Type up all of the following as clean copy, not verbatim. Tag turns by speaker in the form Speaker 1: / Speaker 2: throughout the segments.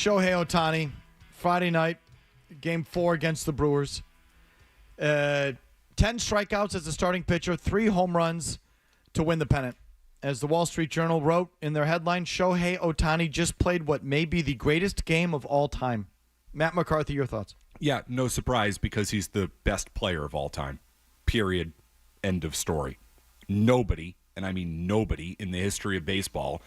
Speaker 1: Shohei Ohtani, Friday night, game 4 against the Brewers. 10 strikeouts as a starting pitcher, 3 home runs to win the pennant. As the Wall Street Journal wrote in their headline, Shohei Ohtani just played what may be the greatest game of all time. Matt McCarthy, your thoughts?
Speaker 2: Yeah, no surprise because he's the best player of all time. Period. End of story. Nobody, and I mean nobody, in the history of baseball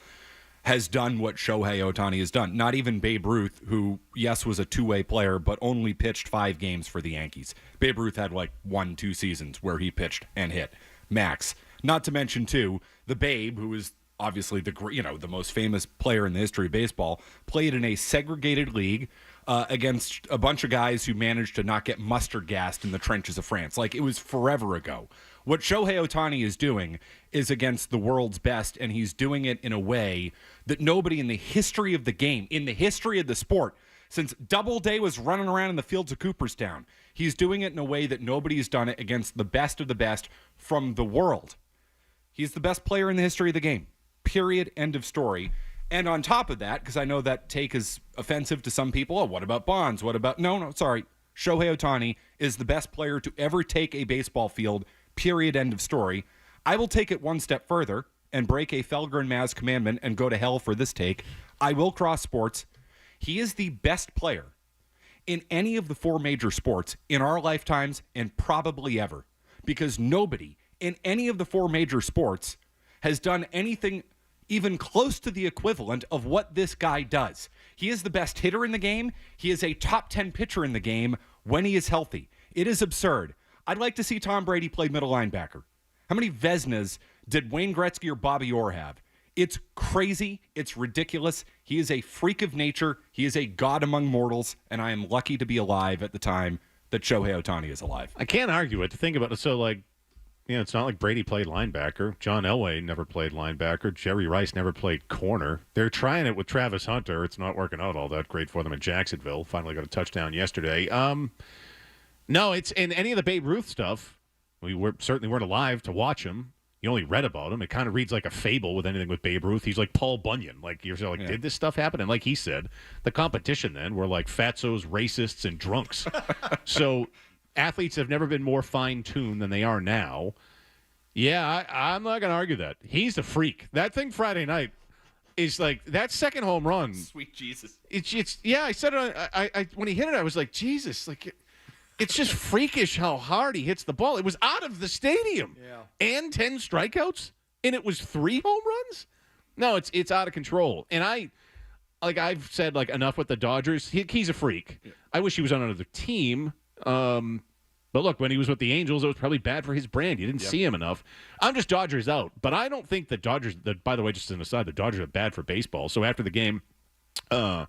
Speaker 2: has done what Shohei Ohtani has done. Not even Babe Ruth, who, yes, was a two-way player, but only pitched 5 games for the Yankees. Babe Ruth had like 1-2 seasons where he pitched and hit. Max. Not to mention, too, the Babe, who is obviously the most famous player in the history of baseball, played in a segregated league against a bunch of guys who managed to not get mustard gassed in the trenches of France. Like, it was forever ago. What Shohei Ohtani is doing is against the world's best, and he's doing it in a way that nobody in the history of the game, in the history of the sport, since Doubleday was running around in the fields of Cooperstown, he's doing it in a way that nobody's done it against the best of the best from the world. He's the best player in the history of the game. Period. End of story. And on top of that, because I know that take is offensive to some people, oh, what about Bonds? What about... No, sorry. Shohei Ohtani is the best player to ever take a baseball field. Period. End of story. I will take it one step further and break a Felger and Maz commandment and go to hell for this take. I will cross sports. He is the best player in any of the 4 major sports in our lifetimes and probably ever. Because nobody in any of the 4 major sports has done anything even close to the equivalent of what this guy does. He is the best hitter in the game. He is a top 10 pitcher in the game when he is healthy. It is absurd. I'd like to see Tom Brady play middle linebacker. How many Vezinas did Wayne Gretzky or Bobby Orr have? It's crazy. It's ridiculous. He is a freak of nature. He is a god among mortals, and I am lucky to be alive at the time that Shohei Ohtani is alive.
Speaker 3: I can't argue it. To think about it, so like, it's not like Brady played linebacker. John Elway never played linebacker. Jerry Rice never played corner. They're trying it with Travis Hunter. It's not working out all that great for them in Jacksonville. Finally got a touchdown yesterday. No, it's in any of the Babe Ruth stuff. We certainly weren't alive to watch him. You only read about him. It kind of reads like a fable with anything with Babe Ruth. He's like Paul Bunyan. Like, you're like, Did this stuff happen? And like he said, the competition then were like fatzos, racists, and drunks. So athletes have never been more fine-tuned than they are now. Yeah, I'm not going to argue that. He's a freak. That thing Friday night is like that second home run.
Speaker 2: Sweet Jesus.
Speaker 3: It's yeah, I said it. I when he hit it, I was like, Jesus, like it's just freakish how hard he hits the ball. It was out of the stadium. Yeah. And 10 strikeouts, and it was 3 home runs? No, it's out of control. And I've said like enough with the Dodgers. He's a freak. Yeah. I wish he was on another team. But look, when he was with the Angels, it was probably bad for his brand. You didn't see him enough. I'm just Dodgers out. But I don't think the Dodgers, by the way, just an aside, the Dodgers are bad for baseball. So after the game, the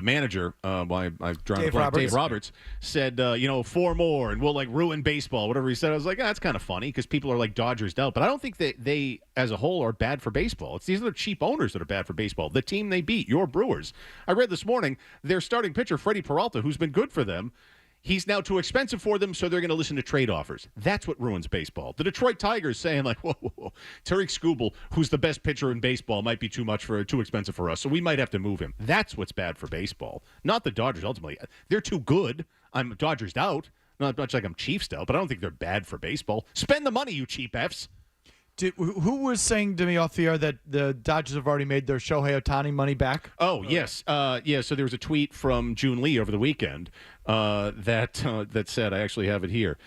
Speaker 3: manager, I've drawn Dave Roberts, said, 4 more and we'll like ruin baseball, whatever he said. I was like, that's kind of funny because people are like Dodgers out. But I don't think that they, as a whole, are bad for baseball. These are the cheap owners that are bad for baseball. The team they beat, your Brewers. I read this morning, their starting pitcher, Freddie Peralta, who's been good for them, he's now too expensive for them, so they're going to listen to trade offers. That's what ruins baseball. The Detroit Tigers saying, like, whoa. Tariq Skubal, who's the best pitcher in baseball, might be too expensive for us, so we might have to move him. That's what's bad for baseball. Not the Dodgers, ultimately. They're too good. I'm Dodgers out. Not much like I'm Chiefs out, but I don't think they're bad for baseball. Spend the money, you cheap Fs.
Speaker 1: Who was saying to me off the air that the Dodgers have already made their Shohei Ohtani money back?
Speaker 3: Oh, yes. So there was a tweet from June Lee over the weekend that said, I actually have it here,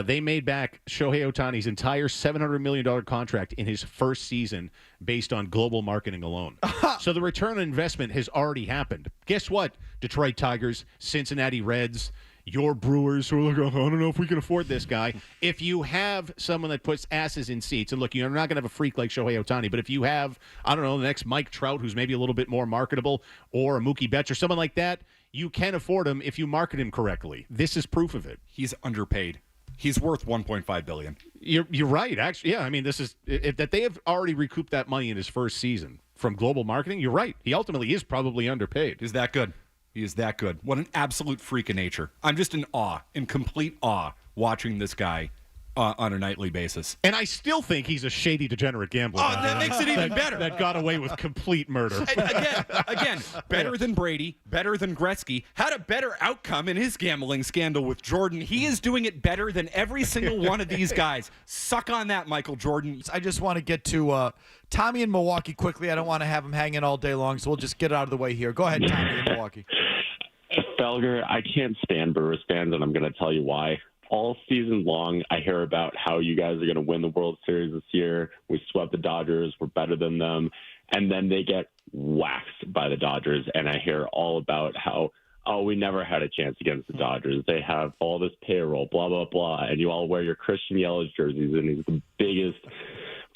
Speaker 3: they made back Shohei Ohtani's entire $700 million contract in his first season based on global marketing alone. So the return on investment has already happened. Guess what, Detroit Tigers, Cincinnati Reds, your Brewers who are like, I don't know if we can afford this guy. If you have someone that puts asses in seats, and look, you're not going to have a freak like Shohei Ohtani, but if you have, I don't know, the next Mike Trout, who's maybe a little bit more marketable, or a Mookie Betts or someone like that, you can afford him if you market him correctly. This is proof of it.
Speaker 2: He's underpaid. He's worth $1.5 billion.
Speaker 3: You're right, actually. Yeah, I mean, this is that they have already recouped that money in his first season from global marketing. You're right. He ultimately is probably underpaid.
Speaker 2: He's that good. He is that good. What an absolute freak of nature. I'm just in awe, in complete awe, watching this guy on a nightly basis.
Speaker 3: And I still think he's a shady, degenerate gambler.
Speaker 2: Oh, that makes it even better.
Speaker 3: That got away with complete murder.
Speaker 2: Again, better than Brady, better than Gretzky, had a better outcome in his gambling scandal with Jordan. He is doing it better than every single one of these guys. Suck on that, Michael Jordan.
Speaker 1: I just want to get to Tommy in Milwaukee quickly. I don't want to have him hanging all day long, so we'll just get out of the way here. Go ahead, Tommy in Milwaukee.
Speaker 4: Felger, I can't stand Brewers fans, and I'm going to tell you why. All season long, I hear about how you guys are going to win the World Series this year. We swept the Dodgers. We're better than them. And then they get waxed by the Dodgers. And I hear all about how, we never had a chance against the Dodgers. They have all this payroll, blah, blah, blah. And you all wear your Christian Yelich jerseys, and he's the biggest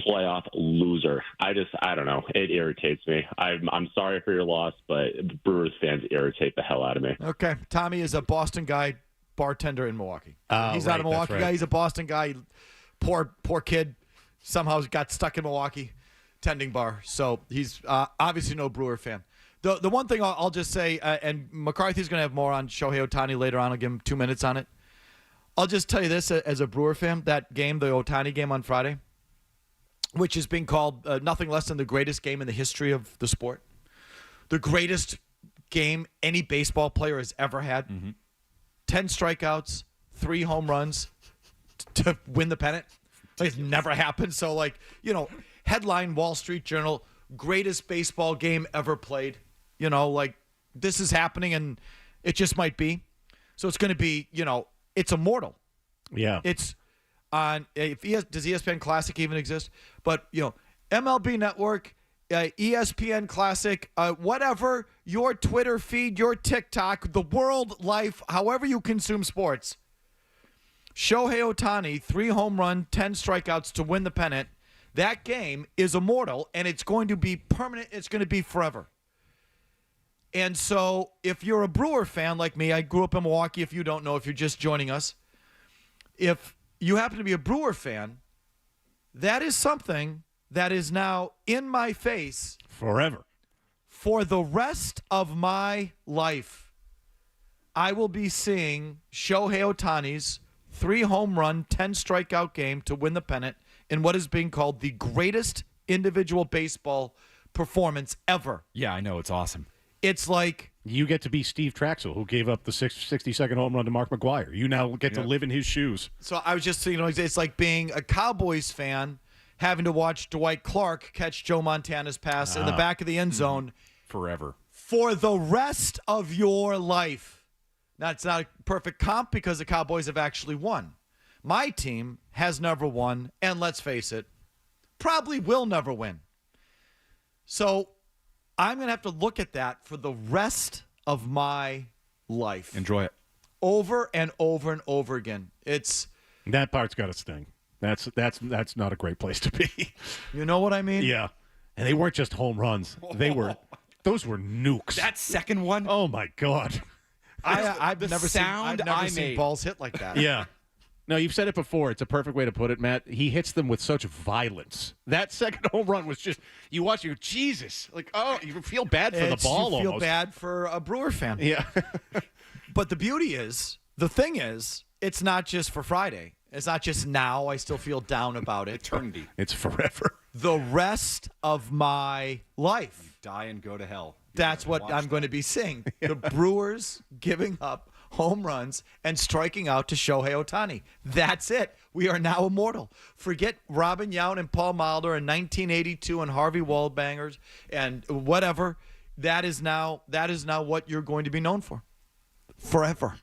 Speaker 4: playoff loser. I don't know. It irritates me. I'm sorry for your loss, but Brewers fans irritate the hell out of me.
Speaker 1: Okay. Tommy is a Boston guy, bartender in Milwaukee. He's not a Milwaukee guy. He's a Boston guy. Poor kid. Somehow got stuck in Milwaukee, tending bar. So he's obviously no Brewer fan. The one thing I'll just say, and McCarthy's going to have more on Shohei Ohtani later on. I'll give him 2 minutes on it. I'll just tell you this as a Brewer fan, that game, the Ohtani game on Friday, which is being called nothing less than the greatest game in the history of the sport. The greatest game any baseball player has ever had. Mm-hmm. 10 strikeouts, 3 home runs to win the pennant. It's never happened. So, headline Wall Street Journal, greatest baseball game ever played. This is happening, and it just might be. So it's going to be, it's immortal.
Speaker 3: Yeah.
Speaker 1: It's on, does ESPN Classic even exist? But, MLB Network, ESPN Classic, whatever, your Twitter feed, your TikTok, the world, life, however you consume sports. Shohei Ohtani, 3 home run, 10 strikeouts to win the pennant. That game is immortal, and it's going to be permanent. It's going to be forever. And so if you're a Brewer fan like me, I grew up in Milwaukee, if you don't know, if you're just joining us, if you happen to be a Brewer fan, that is something that is now in my face
Speaker 3: forever.
Speaker 1: For the rest of my life, I will be seeing Shohei Ohtani's 3 home run, 10 strikeout game to win the pennant in what is being called the greatest individual baseball performance ever.
Speaker 2: Yeah, I know. It's awesome.
Speaker 1: It's like
Speaker 3: you get to be Steve Traxel, who gave up the 60-second home run to Mark McGwire. You now get to live in his shoes.
Speaker 1: So I was just thinking, it's like being a Cowboys fan having to watch Dwight Clark catch Joe Montana's pass in the back of the end zone
Speaker 2: forever
Speaker 1: for the rest of your life. Now, it's not a perfect comp because the Cowboys have actually won. My team has never won, and let's face it, probably will never win. So I'm going to have to look at that for the rest of my life.
Speaker 2: Enjoy it.
Speaker 1: Over and over and over again.
Speaker 3: That part's got to sting. That's not a great place to be.
Speaker 1: You know what I mean?
Speaker 3: Yeah. And they weren't just home runs. Those were nukes.
Speaker 2: That second one.
Speaker 3: Oh my God.
Speaker 1: I've never seen balls hit like that.
Speaker 3: Yeah. No, you've said it before. It's a perfect way to put it, Matt. He hits them with such violence. That second home run was just, you watch, you go, Jesus. You feel bad for the ball almost.
Speaker 1: You feel bad for a Brewer fan.
Speaker 3: Yeah.
Speaker 1: But the thing is, it's not just for Friday. It's not just now. I still feel down about it.
Speaker 2: Eternity.
Speaker 3: It's forever.
Speaker 1: The rest of my life.
Speaker 2: You die and go to hell.
Speaker 1: That's what I'm going to be seeing. The Brewers giving up home runs and striking out to Shohei Ohtani. That's it. We are now immortal. Forget Robin Yount and Paul Molitor in 1982 and Harvey Waldbangers and whatever. That is now what you're going to be known for. Forever.